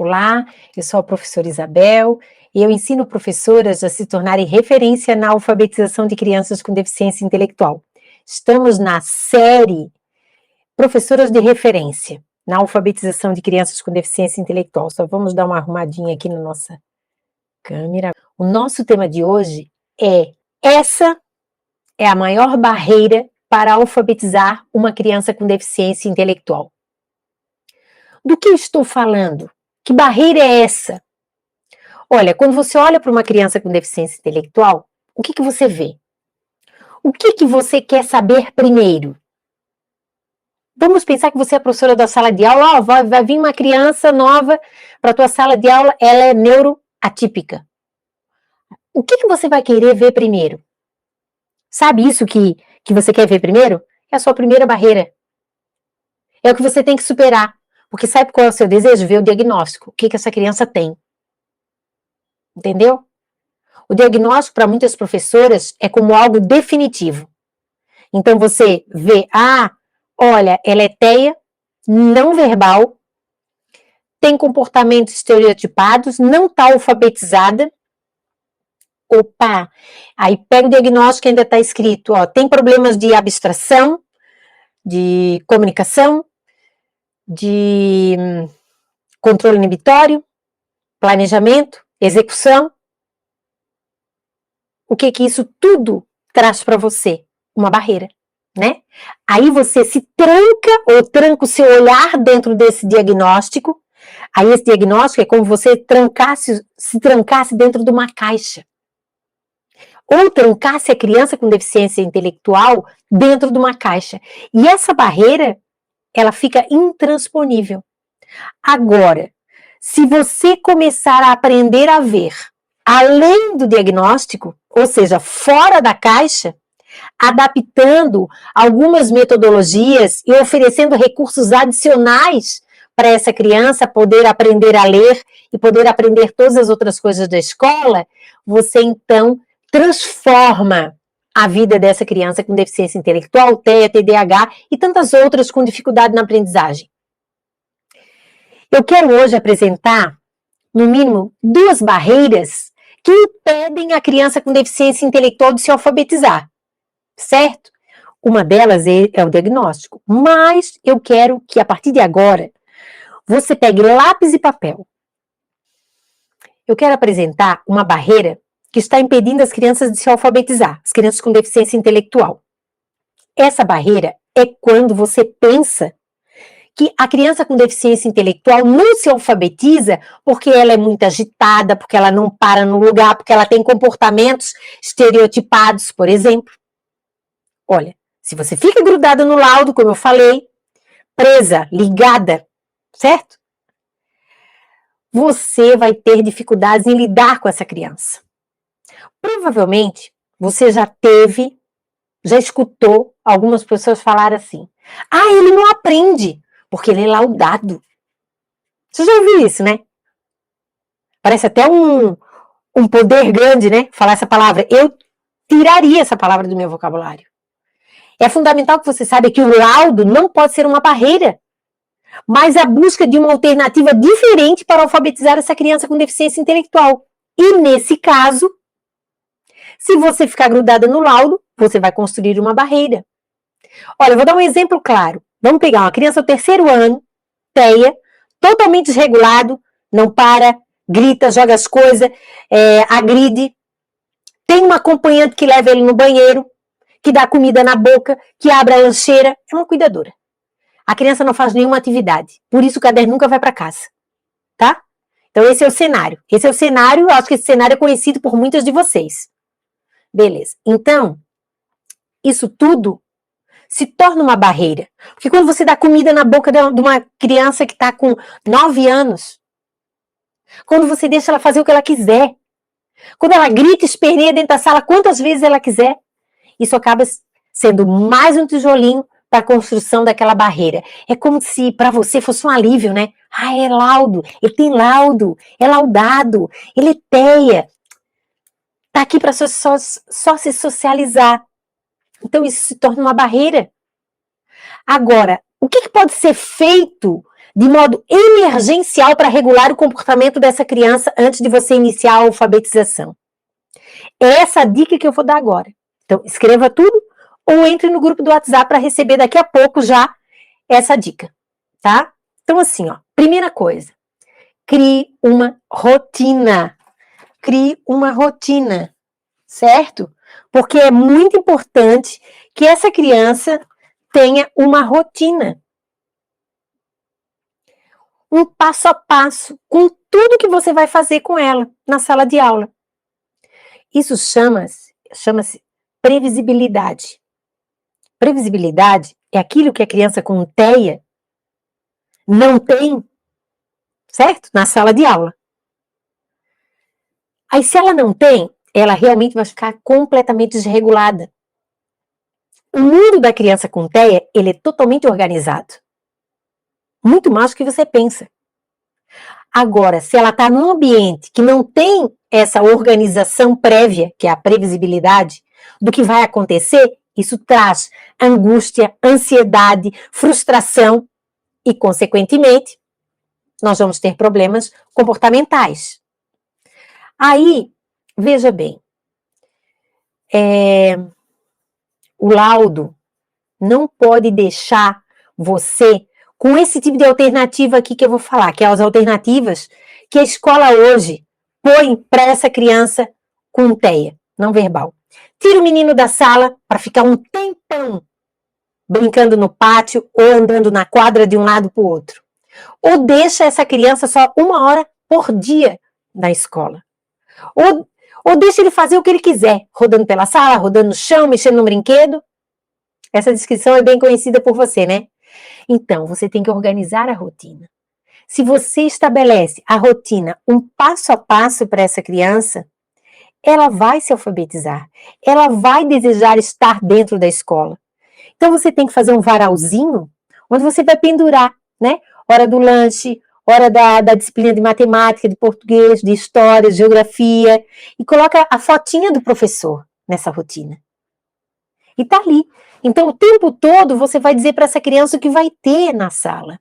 Olá, eu sou a professora Isabel e eu ensino professoras a se tornarem referência na alfabetização de crianças com deficiência intelectual. Estamos na série Professoras de Referência na alfabetização de crianças com deficiência intelectual. Só vamos dar uma arrumadinha aqui na nossa câmera. O nosso tema de hoje é: essa é a maior barreira para alfabetizar uma criança com deficiência intelectual. Do que eu estou falando? Que barreira é essa? Olha, quando você olha para uma criança com deficiência intelectual, o que você vê? O que você quer saber primeiro? Vamos pensar que você é professora da sala de aula, vai vir uma criança nova para a tua sala de aula, ela é neuroatípica. O que você vai querer ver primeiro? Sabe isso que você quer ver primeiro? É a sua primeira barreira. É o que você tem que superar. Porque sabe qual é o seu desejo? Ver o diagnóstico. O que essa criança tem. Entendeu? O diagnóstico, para muitas professoras, é como algo definitivo. Então, você vê, olha, ela é TEA, não verbal, tem comportamentos estereotipados, não está alfabetizada. Opa! Aí pega o diagnóstico e ainda está escrito, tem problemas de abstração, de comunicação, de controle inibitório, planejamento, execução. O que isso tudo traz para você? Uma barreira, né? Aí você se tranca ou tranca o seu olhar dentro desse diagnóstico. Aí esse diagnóstico é como você se trancasse dentro de uma caixa. Ou trancasse a criança com deficiência intelectual dentro de uma caixa. E essa barreira, ela fica intransponível. Agora, se você começar a aprender a ver além do diagnóstico, ou seja, fora da caixa, adaptando algumas metodologias e oferecendo recursos adicionais para essa criança poder aprender a ler e poder aprender todas as outras coisas da escola, você então transforma a vida dessa criança com deficiência intelectual, TEA, TDAH e tantas outras com dificuldade na aprendizagem. Eu quero hoje apresentar, no mínimo, 2 barreiras que impedem a criança com deficiência intelectual de se alfabetizar, certo? Uma delas é o diagnóstico, mas eu quero que a partir de agora você pegue lápis e papel. Eu quero apresentar uma barreira que está impedindo as crianças de se alfabetizar, as crianças com deficiência intelectual. Essa barreira é quando você pensa que a criança com deficiência intelectual não se alfabetiza porque ela é muito agitada, porque ela não para no lugar, porque ela tem comportamentos estereotipados, por exemplo. Olha, se você fica grudada no laudo, como eu falei, presa, ligada, certo? Você vai ter dificuldades em lidar com essa criança. Provavelmente, você já escutou algumas pessoas falar assim: ele não aprende, porque ele é laudado. Você já ouviu isso, né? Parece até um poder grande, né? Falar essa palavra. Eu tiraria essa palavra do meu vocabulário. É fundamental que você saiba que o laudo não pode ser uma barreira, mas a busca de uma alternativa diferente para alfabetizar essa criança com deficiência intelectual. E nesse caso, se você ficar grudada no laudo, você vai construir uma barreira. Olha, eu vou dar um exemplo claro. Vamos pegar uma criança do 3º ano, TEA, totalmente desregulado, não para, grita, joga as coisas, agride. Tem uma acompanhante que leva ele no banheiro, que dá comida na boca, que abre a lancheira. É uma cuidadora. A criança não faz nenhuma atividade. Por isso o caderno nunca vai para casa. Tá? Então esse é o cenário. Eu acho que esse cenário é conhecido por muitas de vocês. Beleza. Então, isso tudo se torna uma barreira. Porque quando você dá comida na boca de uma criança que está com 9 anos, quando você deixa ela fazer o que ela quiser, quando ela grita e esperneia dentro da sala quantas vezes ela quiser, isso acaba sendo mais um tijolinho para a construção daquela barreira. É como se para você fosse um alívio, né? É laudo, ele tem laudo, é laudado, ele é TEA, está aqui para só se socializar. Então isso se torna uma barreira. Agora, o que pode ser feito de modo emergencial para regular o comportamento dessa criança antes de você iniciar a alfabetização. É essa a dica que eu vou dar agora. Então, escreva tudo ou entre no grupo do WhatsApp para receber daqui a pouco já essa dica, tá? Então, assim, ó, primeira coisa, crie uma rotina. Crie uma rotina, certo? Porque é muito importante que essa criança tenha uma rotina. Um passo a passo com tudo que você vai fazer com ela na sala de aula. Isso chama-se previsibilidade. Previsibilidade é aquilo que a criança com TEA não tem, certo? Na sala de aula. Aí, se ela não tem, ela realmente vai ficar completamente desregulada. O mundo da criança com TEA, ele é totalmente organizado. Muito mais do que você pensa. Agora, se ela está num ambiente que não tem essa organização prévia, que é a previsibilidade, do que vai acontecer, isso traz angústia, ansiedade, frustração e, consequentemente, nós vamos ter problemas comportamentais. Aí, veja bem, o laudo não pode deixar você com esse tipo de alternativa aqui que eu vou falar, que é as alternativas que a escola hoje põe para essa criança com TEA não verbal. Tira o menino da sala para ficar um tempão brincando no pátio ou andando na quadra de um lado para o outro. Ou deixa essa criança só 1 hora por dia na escola. Ou deixa ele fazer o que ele quiser, rodando pela sala, rodando no chão, mexendo no brinquedo. Essa descrição é bem conhecida por você, né? Então, você tem que organizar a rotina. Se você estabelece a rotina, um passo a passo para essa criança, ela vai se alfabetizar. Ela vai desejar estar dentro da escola. Então, você tem que fazer um varalzinho, onde você vai pendurar, né? Hora do lanche, hora da disciplina de matemática, de português, de história, de geografia, e coloca a fotinha do professor nessa rotina. E tá ali. Então, o tempo todo você vai dizer para essa criança o que vai ter na sala.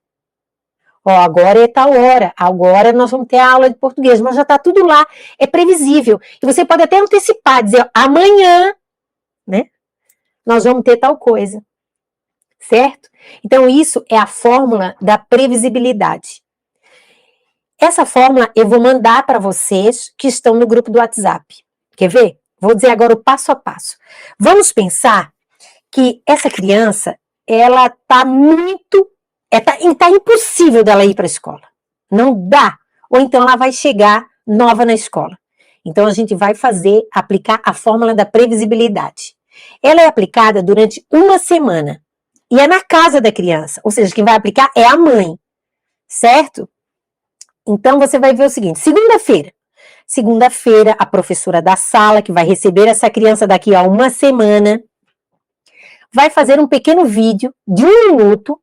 Ó, agora é tal hora, agora nós vamos ter a aula de português, mas já tá tudo lá, é previsível. E você pode até antecipar, dizer, amanhã, né, nós vamos ter tal coisa. Certo? Então, isso é a fórmula da previsibilidade. Essa fórmula eu vou mandar para vocês que estão no grupo do WhatsApp. Quer ver? Vou dizer agora o passo a passo. Vamos pensar que essa criança, ela tá tá impossível dela ir para a escola. Não dá. Ou então ela vai chegar nova na escola. Então a gente vai aplicar a fórmula da previsibilidade. Ela é aplicada durante 1 semana. E é na casa da criança. Ou seja, quem vai aplicar é a mãe. Certo? Então você vai ver o seguinte, segunda-feira, a professora da sala, que vai receber essa criança daqui a 1 semana, vai fazer um pequeno vídeo de 1 minuto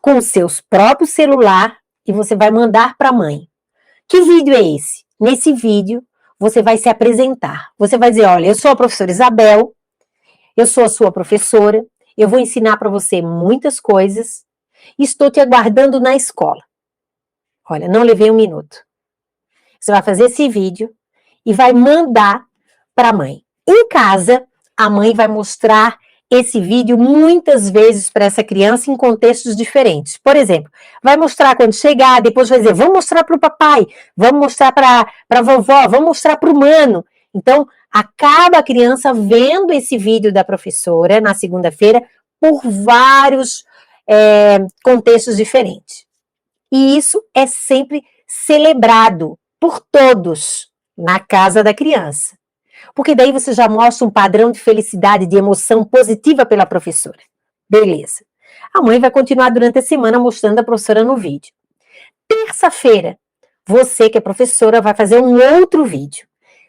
com os seus próprios celular e você vai mandar para a mãe. Que vídeo é esse? Nesse vídeo, você vai se apresentar. Você vai dizer, olha, eu sou a professora Isabel, eu sou a sua professora, eu vou ensinar para você muitas coisas e estou te aguardando na escola. Olha, não levei 1 minuto. Você vai fazer esse vídeo e vai mandar para a mãe. Em casa, a mãe vai mostrar esse vídeo muitas vezes para essa criança em contextos diferentes. Por exemplo, vai mostrar quando chegar, depois vai dizer, vamos mostrar para o papai, vamos mostrar para a vovó, vamos mostrar para o mano. Então, acaba a criança vendo esse vídeo da professora na segunda-feira por vários contextos diferentes. E isso é sempre celebrado por todos na casa da criança. Porque daí você já mostra um padrão de felicidade, de emoção positiva pela professora. Beleza. A mãe vai continuar durante a semana mostrando a professora no vídeo. Terça-feira, você que é professora vai fazer um outro vídeo.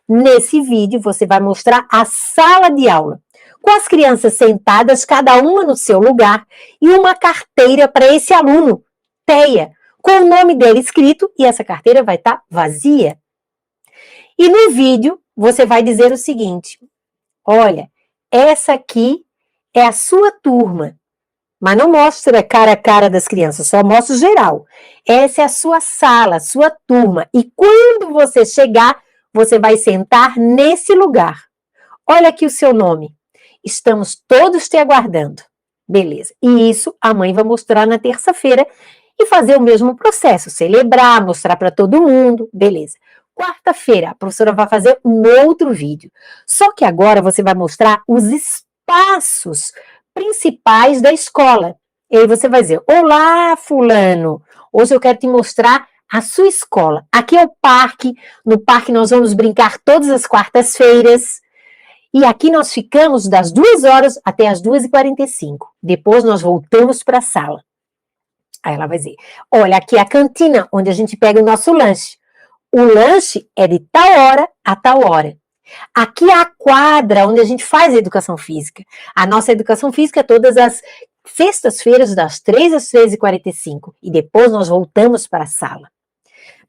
Nesse vídeo você vai mostrar a sala de aula, com as crianças sentadas, cada uma no seu lugar, e uma carteira para esse aluno, TEA, com o nome dele escrito, e essa carteira vai estar vazia. E no vídeo, você vai dizer o seguinte, olha, essa aqui é a sua turma, mas não mostra cara a cara das crianças, só mostra o geral. Essa é a sua sala, sua turma. E quando você chegar, você vai sentar nesse lugar. Olha aqui o seu nome. Estamos todos te aguardando. Beleza. E isso a mãe vai mostrar na terça-feira e fazer o mesmo processo, celebrar, mostrar para todo mundo. Beleza. Quarta-feira, a professora vai fazer um outro vídeo. Só que agora você vai mostrar os espaços principais da escola. E aí você vai dizer: olá, fulano, hoje eu quero te mostrar a sua escola. Aqui é o parque, no parque nós vamos brincar todas as quartas-feiras, e aqui nós ficamos das 2 horas até as 2h45. Depois nós voltamos para a sala. Aí ela vai dizer: olha, aqui é a cantina, onde a gente pega o nosso lanche. O lanche é de tal hora a tal hora. Aqui é a quadra onde a gente faz a educação física. A nossa educação física é todas as sextas-feiras, das 3 às 3h45. E depois nós voltamos para a sala.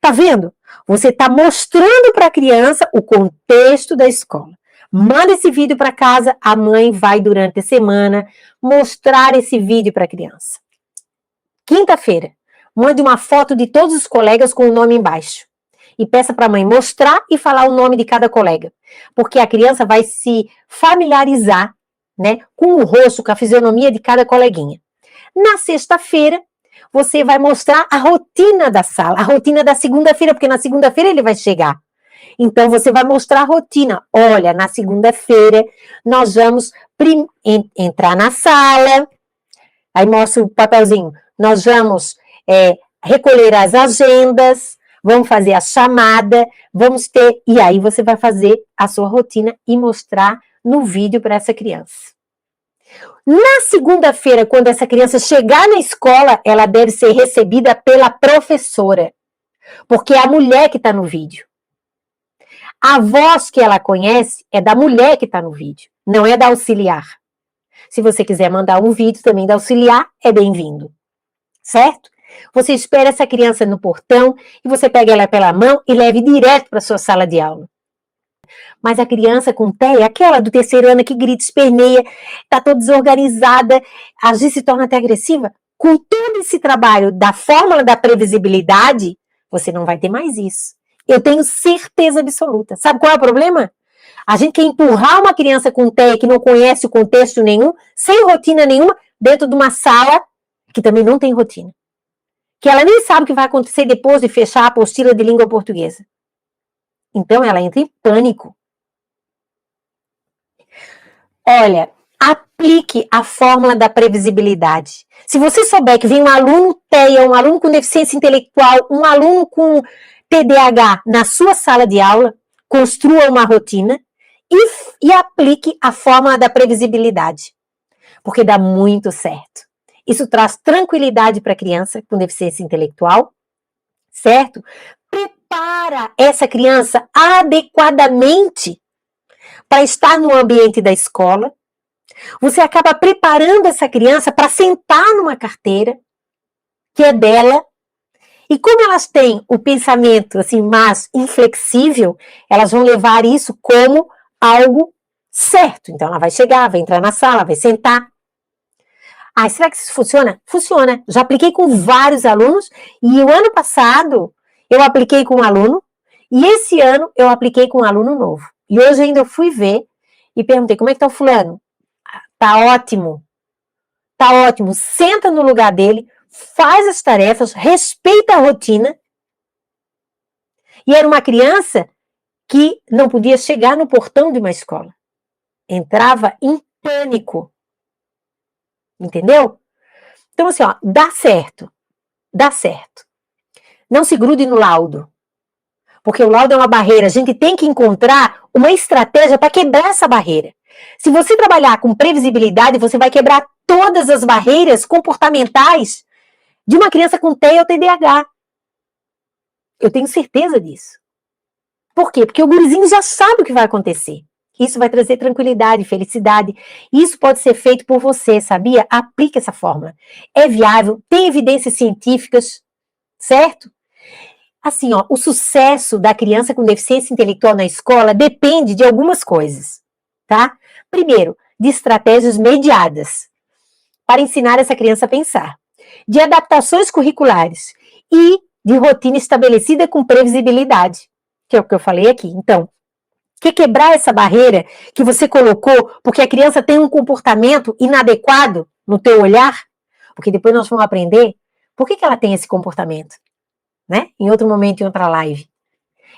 Tá vendo? Você está mostrando para a criança o contexto da escola. Manda esse vídeo para casa, a mãe vai durante a semana mostrar esse vídeo para a criança. Quinta-feira, mande uma foto de todos os colegas com o nome embaixo. E peça para a mãe mostrar e falar o nome de cada colega. Porque a criança vai se familiarizar, né, com o rosto, com a fisionomia de cada coleguinha. Na sexta-feira, você vai mostrar a rotina da sala, a rotina da segunda-feira, porque na segunda-feira ele vai chegar. Então, você vai mostrar a rotina. Olha, na segunda-feira, nós vamos entrar na sala, aí mostra o papelzinho. Nós vamos recolher as agendas, vamos fazer a chamada, vamos ter... E aí você vai fazer a sua rotina e mostrar no vídeo para essa criança. Na segunda-feira, quando essa criança chegar na escola, ela deve ser recebida pela professora, porque é a mulher que está no vídeo. A voz que ela conhece é da mulher que está no vídeo, não é da auxiliar. Se você quiser mandar um vídeo também da auxiliar, é bem-vindo. Certo? Você espera essa criança no portão e você pega ela pela mão e leve direto para a sua sala de aula. Mas a criança com TEA, aquela do terceiro ano que grita, esperneia, está toda desorganizada, às vezes se torna até agressiva, com todo esse trabalho da fórmula da previsibilidade, você não vai ter mais isso. Eu tenho certeza absoluta. Sabe qual é o problema? A gente quer empurrar uma criança com TEA que não conhece o contexto nenhum, sem rotina nenhuma, dentro de uma sala que também não tem rotina. Que ela nem sabe o que vai acontecer depois de fechar a apostila de língua portuguesa. Então ela entra em pânico. Olha, aplique a fórmula da previsibilidade. Se você souber que vem um aluno TEA, um aluno com deficiência intelectual, um aluno com TDAH na sua sala de aula, construa uma rotina e aplique a fórmula da previsibilidade. Porque dá muito certo. Isso traz tranquilidade para a criança com deficiência intelectual, certo? Prepara essa criança adequadamente para estar no ambiente da escola. Você acaba preparando essa criança para sentar numa carteira que é dela. E como elas têm o pensamento assim mais inflexível, elas vão levar isso como algo certo. Então ela vai chegar, vai entrar na sala, vai sentar. Ah, será que isso funciona? Funciona. Já apliquei com vários alunos e o ano passado eu apliquei com um aluno e esse ano eu apliquei com um aluno novo. E hoje ainda eu fui ver e perguntei: como é que tá o fulano? Tá ótimo. Tá ótimo. Senta no lugar dele, faz as tarefas, respeita a rotina. E era uma criança que não podia chegar no portão de uma escola. Entrava em pânico. Entendeu? Então, assim, ó, dá certo. Dá certo. Não se grude no laudo. Porque o laudo é uma barreira. A gente tem que encontrar uma estratégia para quebrar essa barreira. Se você trabalhar com previsibilidade, você vai quebrar todas as barreiras comportamentais de uma criança com TEA ou TDAH. Eu tenho certeza disso. Por quê? Porque o gurizinho já sabe o que vai acontecer. Isso vai trazer tranquilidade, felicidade. Isso pode ser feito por você, sabia? Aplique essa fórmula. É viável, tem evidências científicas, certo? Assim, ó, o sucesso da criança com deficiência intelectual na escola depende de algumas coisas, tá? Primeiro, de estratégias mediadas. para ensinar essa criança a pensar, de adaptações curriculares e de rotina estabelecida com previsibilidade, que é o que eu falei aqui. Então, quebrar essa barreira que você colocou porque a criança tem um comportamento inadequado no teu olhar, porque depois nós vamos aprender por que ela tem esse comportamento, né? Em outro momento, em outra live.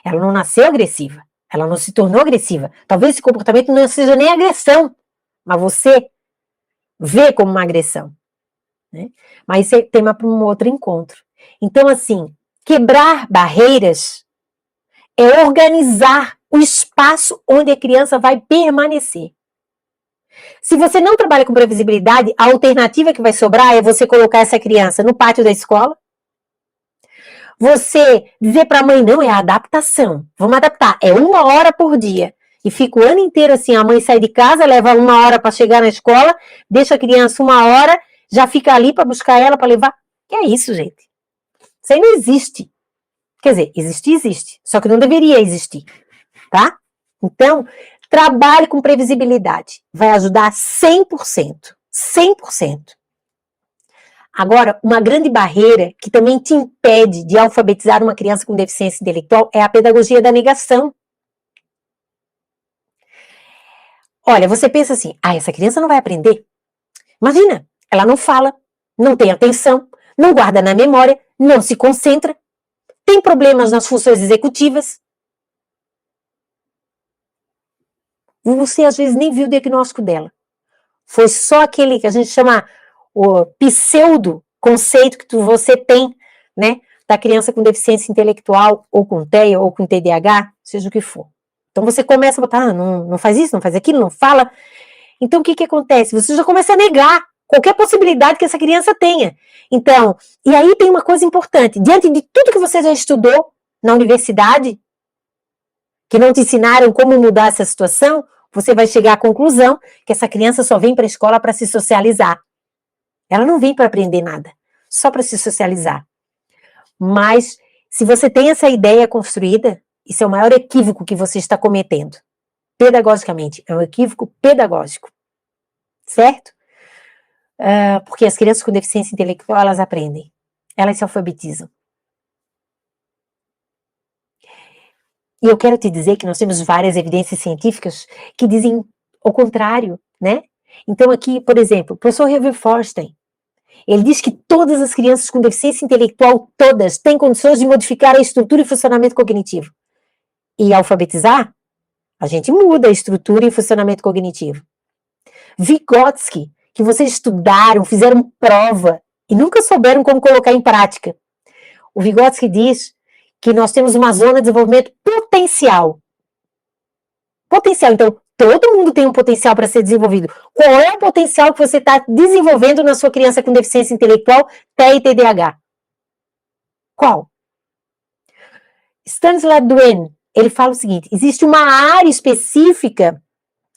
Ela não nasceu agressiva, ela não se tornou agressiva. Talvez esse comportamento não seja nem agressão, mas você vê como uma agressão, né? Mas isso é tema para um outro encontro. Então, assim, quebrar barreiras é organizar o espaço onde a criança vai permanecer. Se você não trabalha com previsibilidade, a alternativa que vai sobrar é você colocar essa criança no pátio da escola, você dizer para a mãe, não, é a adaptação, vamos adaptar, é 1 hora por dia, e fica o ano inteiro assim, a mãe sai de casa, leva 1 hora para chegar na escola, deixa a criança 1 hora, já fica ali para buscar ela, para levar. Que é isso, gente? Isso aí não existe. Quer dizer, existe, só que não deveria existir, tá? Então, trabalhe com previsibilidade, vai ajudar 100%, 100%. Agora, uma grande barreira que também te impede de alfabetizar uma criança com deficiência intelectual é a pedagogia da negação. Olha, você pensa assim, essa criança não vai aprender. Imagina, ela não fala, não tem atenção, não guarda na memória, não se concentra, tem problemas nas funções executivas. Você às vezes nem viu o diagnóstico dela. Foi só aquele que a gente chama o pseudo conceito que você tem, né, da criança com deficiência intelectual, ou com TEA, ou com TDAH, seja o que for. Então você começa a botar, não faz isso, não faz aquilo, não fala. Então o que acontece? Você já começa a negar qualquer possibilidade que essa criança tenha. Então, e aí tem uma coisa importante, diante de tudo que você já estudou na universidade, que não te ensinaram como mudar essa situação, você vai chegar à conclusão que essa criança só vem para a escola para se socializar. Ela não vem para aprender nada, só para se socializar. Mas, se você tem essa ideia construída, isso é o maior equívoco que você está cometendo. Pedagogicamente, é um equívoco pedagógico. Certo? Porque as crianças com deficiência intelectual, elas aprendem. Elas se alfabetizam. E eu quero te dizer que nós temos várias evidências científicas que dizem o contrário, né? Então aqui, por exemplo, o professor Harvey Fierstein, ele diz que todas as crianças com deficiência intelectual, todas, têm condições de modificar a estrutura e funcionamento cognitivo. E alfabetizar, a gente muda a estrutura e funcionamento cognitivo. Vygotsky, que vocês estudaram, fizeram prova e nunca souberam como colocar em prática. O Vygotsky diz que nós temos uma zona de desenvolvimento potencial. Potencial, então, todo mundo tem um potencial para ser desenvolvido. Qual é o potencial que você está desenvolvendo na sua criança com deficiência intelectual, TEA e TDAH? Qual? Stanislav Lem, ele fala o seguinte, existe uma área específica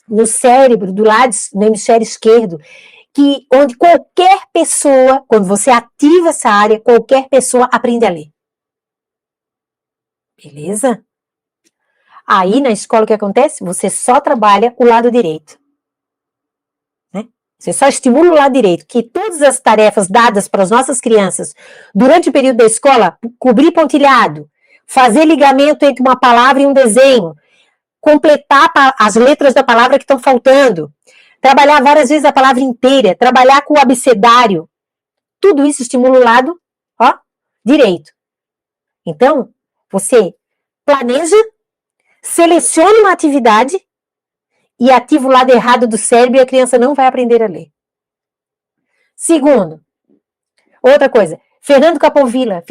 no cérebro, do lado, no hemisfério esquerdo, onde qualquer pessoa, quando você ativa essa área, qualquer pessoa aprende a ler. Beleza? Aí, na escola, o que acontece? Você só trabalha o lado direito. Né? Você só estimula o lado direito, que todas as tarefas dadas para as nossas crianças durante o período da escola, cobrir pontilhado, fazer ligamento entre uma palavra e um desenho, completar as letras da palavra que estão faltando, trabalhar várias vezes a palavra inteira, trabalhar com o abecedário, tudo isso estimula o lado, direito. Então, você planeja, selecione uma atividade e ativa o lado errado do cérebro e a criança não vai aprender a ler. Segundo, outra coisa, Fernando Capovilla,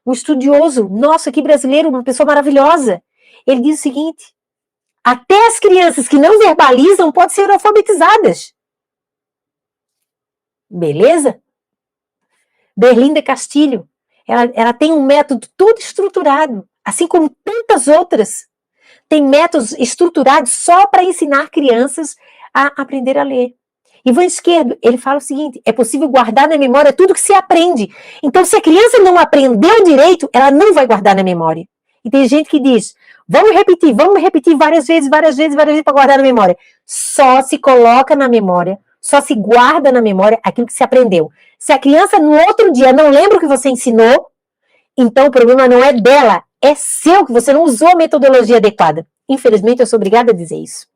um estudioso, nosso aqui brasileiro, uma pessoa maravilhosa, ele diz o seguinte, até as crianças que não verbalizam podem ser alfabetizadas. Beleza? Berlinda Castilho, ela tem um método todo estruturado, assim como tantas outras, tem métodos estruturados só para ensinar crianças a aprender a ler. Ivan Esquerdo, ele fala o seguinte, é possível guardar na memória tudo que se aprende. Então, se a criança não aprendeu direito, ela não vai guardar na memória. E tem gente que diz, vamos repetir várias vezes para guardar na memória. Só se coloca na memória só se guarda na memória aquilo que se aprendeu. Se a criança no outro dia não lembra o que você ensinou, então o problema não é dela, é seu, que você não usou a metodologia adequada. Infelizmente, eu sou obrigada a dizer isso.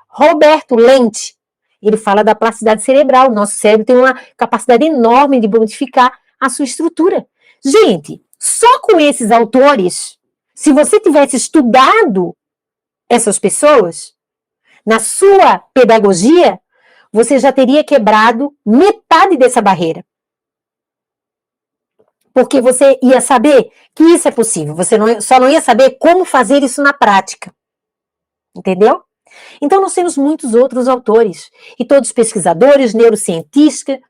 Roberto Lente, ele fala da plasticidade cerebral. Nosso cérebro tem uma capacidade enorme de modificar a sua estrutura. Gente, só com esses autores, se você tivesse estudado essas pessoas, na sua pedagogia, você já teria quebrado metade dessa barreira. Porque você ia saber que isso é possível, você só não ia saber como fazer isso na prática. Entendeu? Então nós temos muitos outros autores, e todos pesquisadores, neurocientistas,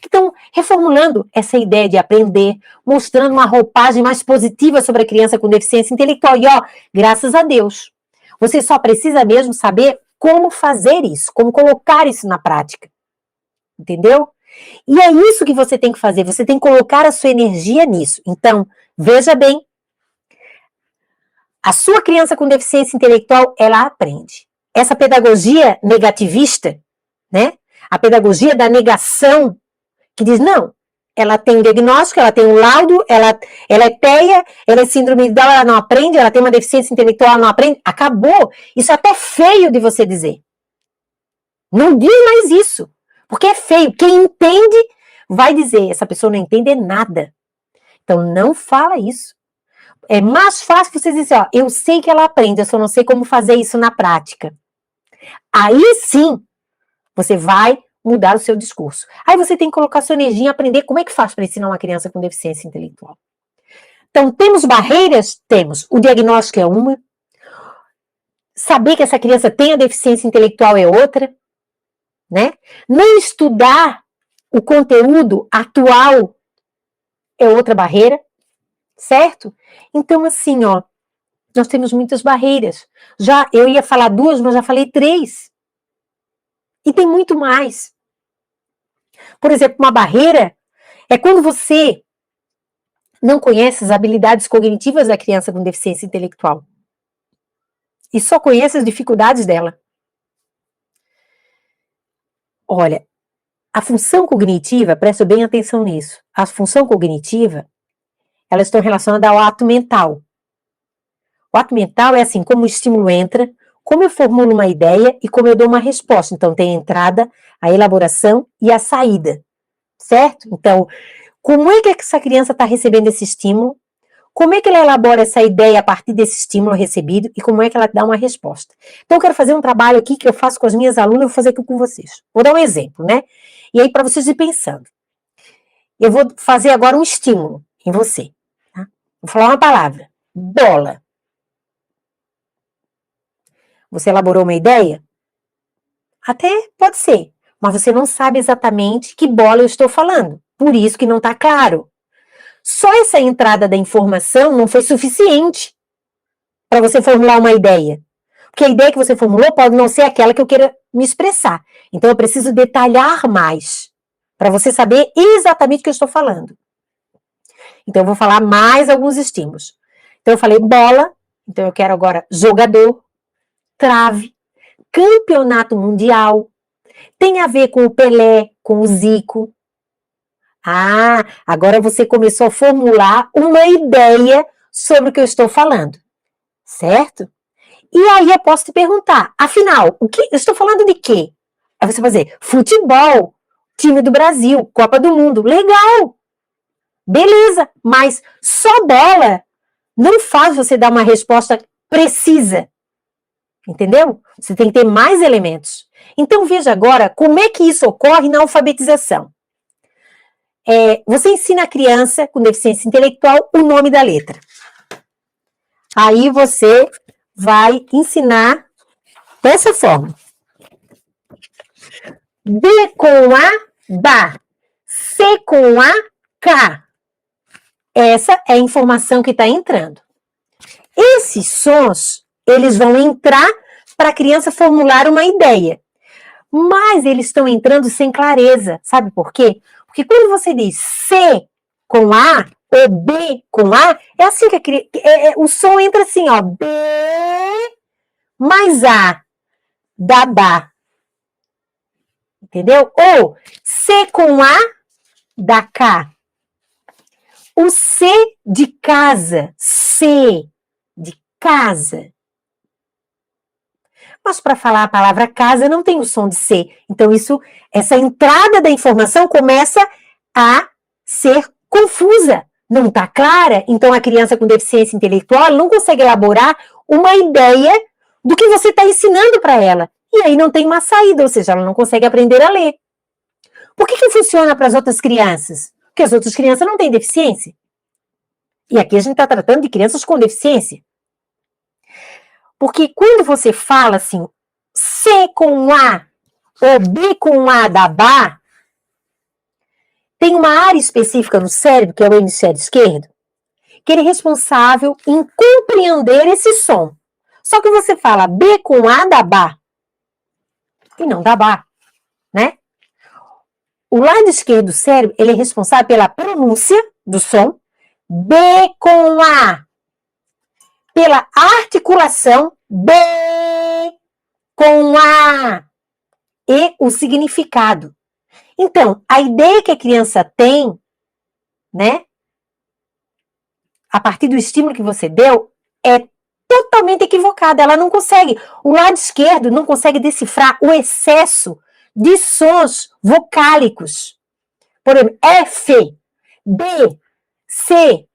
que estão reformulando essa ideia de aprender, mostrando uma roupagem mais positiva sobre a criança com deficiência intelectual. E ó, graças a Deus, você só precisa mesmo saber como fazer isso, como colocar isso na prática. Entendeu? E é isso que você tem que fazer, você tem que colocar a sua energia nisso. Então, veja bem, a sua criança com deficiência intelectual, ela aprende. Essa pedagogia negativista, né? A pedagogia da negação, que diz, não, ela tem um diagnóstico, ela tem um laudo, ela é TEA, ela é síndrome de Down, ela não aprende, ela tem uma deficiência intelectual, ela não aprende. Acabou. Isso é até feio de você dizer. Não diz mais isso, porque é feio. Quem entende vai dizer, essa pessoa não entende nada. Então não fala isso. É mais fácil você dizer, ó, eu sei que ela aprende, eu só não sei como fazer isso na prática. Aí sim, você vai mudar o seu discurso. Aí você tem que colocar sua energia em aprender como é que faz para ensinar uma criança com deficiência intelectual. Então, temos barreiras? Temos. O diagnóstico é uma. Saber que essa criança tem a deficiência intelectual é outra. Né? Não estudar o conteúdo atual é outra barreira. Certo? Então, assim, ó, nós temos muitas barreiras. Já eu ia falar 2, mas já falei 3. E tem muito mais. Por exemplo, uma barreira é quando você não conhece as habilidades cognitivas da criança com deficiência intelectual. E só conhece as dificuldades dela. Olha, a função cognitiva, presta bem atenção nisso, a função cognitiva, elas estão relacionadas ao ato mental. O ato mental é assim, como o estímulo entra, como eu formulo uma ideia e como eu dou uma resposta. Então, tem a entrada, a elaboração e a saída, certo? Então, como é que essa criança está recebendo esse estímulo? Como é que ela elabora essa ideia a partir desse estímulo recebido e como é que ela dá uma resposta? Então, eu quero fazer um trabalho aqui que eu faço com as minhas alunas, eu vou fazer aqui com vocês. Vou dar um exemplo, né? E aí, para vocês ir pensando. Eu vou fazer agora um estímulo em você. Tá? Vou falar uma palavra. Bola. Você elaborou uma ideia? Até pode ser, mas você não sabe exatamente que bola eu estou falando. Por isso que não está claro. Só essa entrada da informação não foi suficiente para você formular uma ideia. Porque a ideia que você formulou pode não ser aquela que eu queira me expressar. Então eu preciso detalhar mais para você saber exatamente o que eu estou falando. Então eu vou falar mais alguns estímulos. Então eu falei bola, então eu quero agora jogador, trave, campeonato mundial, tem a ver com o Pelé, com o Zico. Ah, agora você começou a formular uma ideia sobre o que eu estou falando, certo? E aí eu posso te perguntar, afinal, o que eu estou falando de quê? Aí você vai dizer, futebol, time do Brasil, Copa do Mundo, legal, beleza, mas só bola não faz você dar uma resposta precisa, entendeu? Você tem que ter mais elementos. Então veja agora como é que isso ocorre na alfabetização. Você ensina a criança com deficiência intelectual o nome da letra. Aí você vai ensinar dessa forma. B com A, BA. C com A, K. Essa é a informação que está entrando. Esses sons, eles vão entrar para a criança formular uma ideia. Mas eles estão entrando sem clareza. Sabe por quê? Porque quando você diz C com A ou B com A, é assim que o som entra assim, ó. B mais A, da BA. Entendeu? Ou C com A dá K. O C de casa, C de casa. Mas para falar a palavra casa não tem o som de C. Então essa entrada da informação começa a ser confusa. Não está clara. Então a criança com deficiência intelectual não consegue elaborar uma ideia do que você está ensinando para ela. E aí não tem uma saída, ou seja, ela não consegue aprender a ler. Por que funciona para as outras crianças? Porque as outras crianças não têm deficiência. E aqui a gente está tratando de crianças com deficiência. Porque quando você fala assim, C com A ou B com A da Bá, tem uma área específica no cérebro, que é o hemisfério esquerdo, que ele é responsável em compreender esse som. Só que você fala B com A da Bá e não da Bá, né? O lado esquerdo do cérebro, ele é responsável pela pronúncia do som, B com A, pela articulação, B com A, e o significado. Então, a ideia que a criança tem, né, a partir do estímulo que você deu, é totalmente equivocada. Ela não consegue, o lado esquerdo não consegue decifrar o excesso de sons vocálicos. Por exemplo, F, B, C,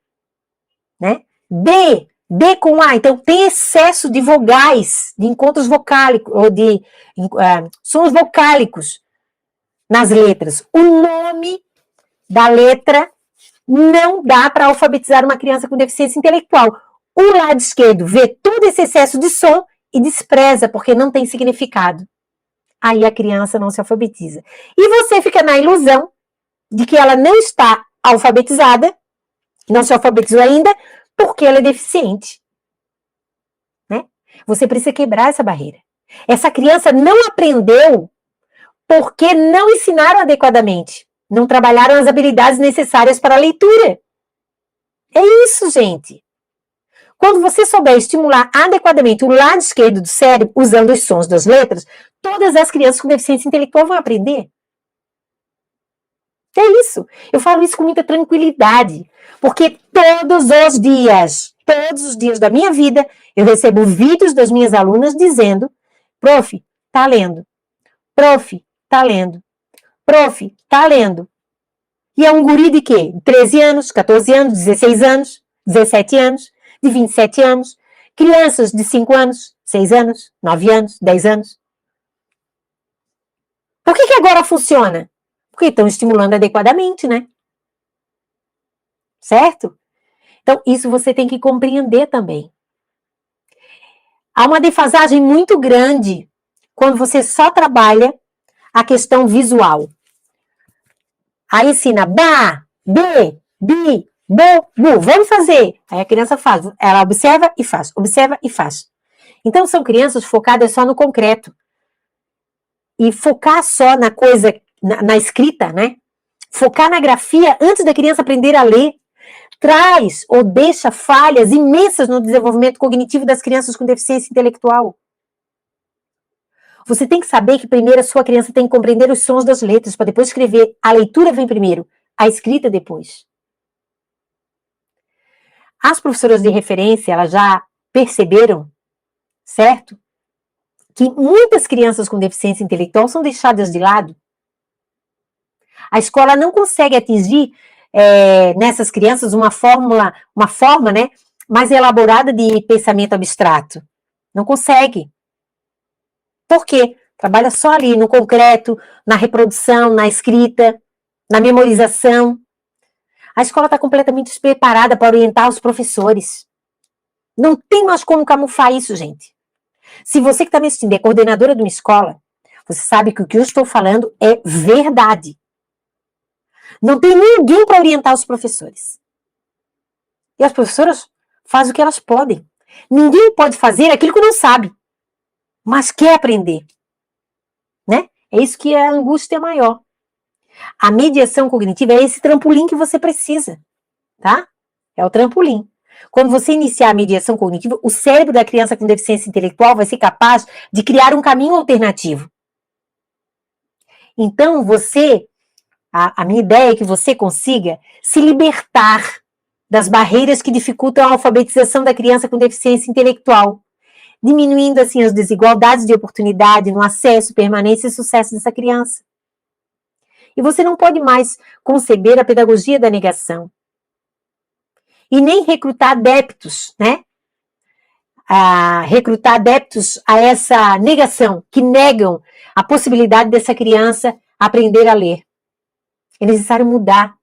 né? D com A. Então, tem excesso de vogais, de encontros vocálicos, ou de sons vocálicos nas letras. O nome da letra não dá para alfabetizar uma criança com deficiência intelectual. O lado esquerdo vê todo esse excesso de som e despreza, porque não tem significado. Aí a criança não se alfabetiza. E você fica na ilusão de que ela não está alfabetizada, não se alfabetizou ainda, porque ela é deficiente. Né? Você precisa quebrar essa barreira. Essa criança não aprendeu porque não ensinaram adequadamente. Não trabalharam as habilidades necessárias para a leitura. É isso, gente. Quando você souber estimular adequadamente o lado esquerdo do cérebro, usando os sons das letras, todas as crianças com deficiência intelectual vão aprender. É isso. Eu falo isso com muita tranquilidade, porque todos os dias da minha vida, eu recebo vídeos das minhas alunas dizendo: prof, tá lendo. Prof, tá lendo. Prof, tá lendo. E é um guri de quê? 13 anos, 14 anos, 16 anos, 17 anos, de 27 anos, crianças de 5 anos, 6 anos, 9 anos, 10 anos. Por que agora funciona? Porque estão estimulando adequadamente, né? Certo? Então, isso você tem que compreender também. Há uma defasagem muito grande quando você só trabalha a questão visual. Aí ensina ba, be, bi, bo, bu. Vamos fazer. Aí a criança faz. Ela observa e faz. Observa e faz. Então, são crianças focadas só no concreto. E focar só na coisa, na escrita, né? Focar na grafia antes da criança aprender a ler, traz ou deixa falhas imensas no desenvolvimento cognitivo das crianças com deficiência intelectual. Você tem que saber que primeiro a sua criança tem que compreender os sons das letras, para depois escrever. A leitura vem primeiro, a escrita depois. As professoras de referência, elas já perceberam, certo? Que muitas crianças com deficiência intelectual são deixadas de lado. A escola não consegue atingir nessas crianças uma forma, né, mais elaborada de pensamento abstrato. Não consegue. Por quê? Trabalha só ali no concreto, na reprodução, na escrita, na memorização. A escola está completamente despreparada para orientar os professores. Não tem mais como camuflar isso, gente. Se você que está me assistindo é coordenadora de uma escola, você sabe que o que eu estou falando é verdade. Não tem ninguém para orientar os professores. E as professoras fazem o que elas podem. Ninguém pode fazer aquilo que não sabe, mas quer aprender. Né? É isso que é a angústia maior. A mediação cognitiva é esse trampolim que você precisa. Tá? É o trampolim. Quando você iniciar a mediação cognitiva, o cérebro da criança com deficiência intelectual vai ser capaz de criar um caminho alternativo. Então, a minha ideia é que você consiga se libertar das barreiras que dificultam a alfabetização da criança com deficiência intelectual, diminuindo assim as desigualdades de oportunidade no acesso, permanência e sucesso dessa criança. E você não pode mais conceber a pedagogia da negação e nem recrutar adeptos, né? Recrutar adeptos a essa negação, que negam a possibilidade dessa criança aprender a ler. É necessário mudar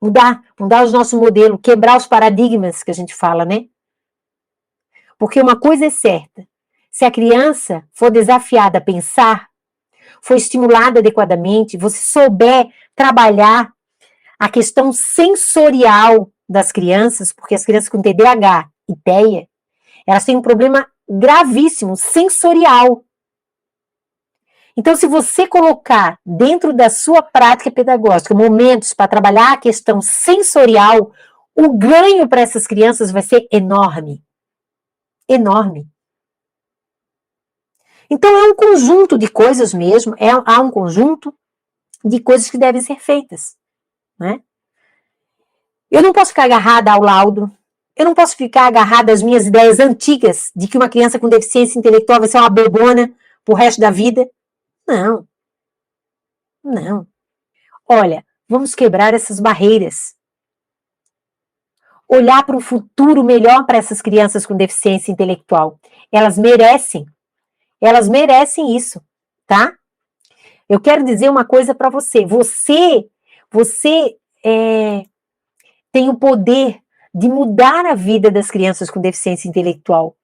os nossos modelos, quebrar os paradigmas que a gente fala, né? Porque uma coisa é certa, se a criança for desafiada a pensar, for estimulada adequadamente, você souber trabalhar a questão sensorial das crianças, porque as crianças com TDAH e TEA, elas têm um problema gravíssimo, sensorial. Então, se você colocar dentro da sua prática pedagógica momentos para trabalhar a questão sensorial, o ganho para essas crianças vai ser enorme. Enorme. Então, é um conjunto de coisas mesmo, há um conjunto de coisas que devem ser feitas, né? Eu não posso ficar agarrada ao laudo, eu não posso ficar agarrada às minhas ideias antigas de que uma criança com deficiência intelectual vai ser uma bobona pro resto da vida. Não. Não. Olha, vamos quebrar essas barreiras. Olhar para um futuro melhor para essas crianças com deficiência intelectual. Elas merecem isso, tá? Eu quero dizer uma coisa para você. Você tem o poder de mudar a vida das crianças com deficiência intelectual.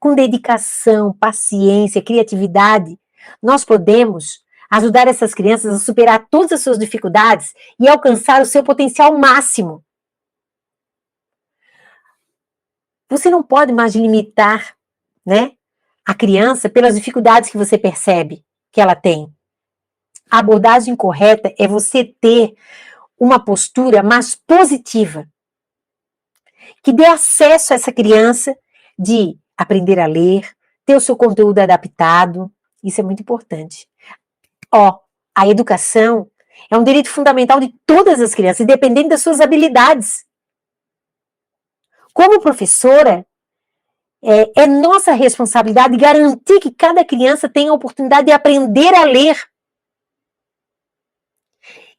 Com dedicação, paciência, criatividade, nós podemos ajudar essas crianças a superar todas as suas dificuldades e alcançar o seu potencial máximo. Você não pode mais limitar, né, a criança pelas dificuldades que você percebe que ela tem. A abordagem correta é você ter uma postura mais positiva, que dê acesso a essa criança de aprender a ler, ter o seu conteúdo adaptado. Isso é muito importante. A educação é um direito fundamental de todas as crianças, independente das suas habilidades. Como professora, é nossa responsabilidade garantir que cada criança tenha a oportunidade de aprender a ler.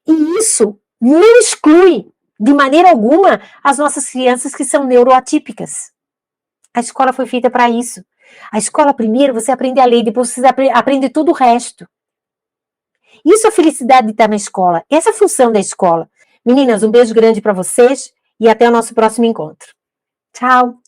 E isso não exclui, de maneira alguma, as nossas crianças que são neuroatípicas. A escola foi feita para isso. A escola, primeiro, você aprende a ler, depois você aprende tudo o resto. Isso é a felicidade de estar na escola. Essa é a função da escola. Meninas, um beijo grande para vocês e até o nosso próximo encontro. Tchau!